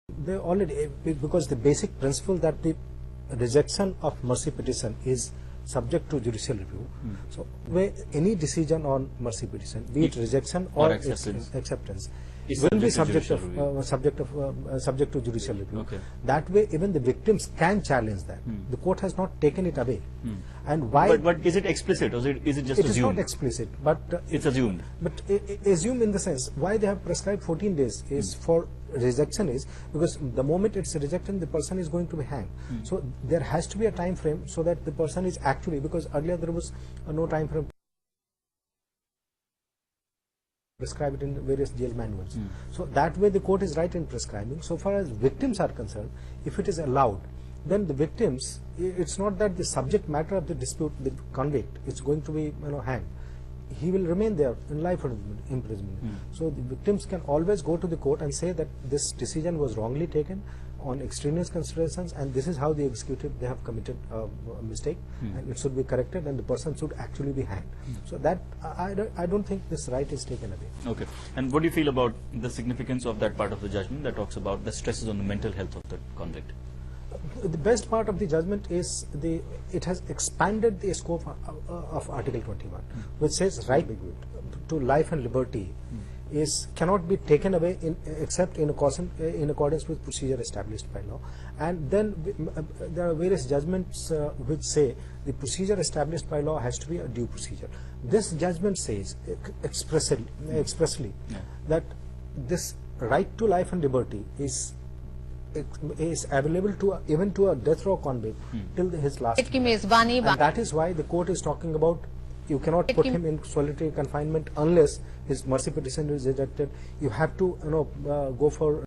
They already, because the basic principle that the rejection of mercy petition is subject to judicial review. So where any decision on mercy petition, be it rejection or acceptance, will be subject to judicial review. Okay. That way, even the victims can challenge that. The court has not taken it away. And why? But is it explicit or is it just it assumed? is not explicit, but It's assumed. But assume in the sense why they have prescribed 14 days is for rejection is because the moment it's rejected, the person is going to be hanged. So there has to be a time frame so that the person is actually, because earlier there was no time frame prescribed in various jail manuals. So that way the court is right in prescribing. So far as victims are concerned, if it is allowed, then the victims, it's not that the subject matter of the dispute, the convict, is going to be hanged. He will remain there in life imprisonment. So the victims can always go to the court and say that this decision was wrongly taken on extraneous considerations, and this is how the executive, they have committed a mistake, and it should be corrected, and the person should actually be hanged. So that I don't think this right is taken away. Okay. And what do you feel about the significance of that part of the judgment that talks about the stresses on the mental health of the convict? The best part of the judgment is it has expanded the scope of Article 21, which says right to life and liberty cannot be taken away except in accordance with procedure established by law. And then there are various judgments which say the procedure established by law has to be a due procedure. This judgment says expressly that this right to life and liberty is available to even to a death row convict till his last. And that is why the court is talking about you cannot put him in solitary confinement unless his mercy petition is rejected. You have to go for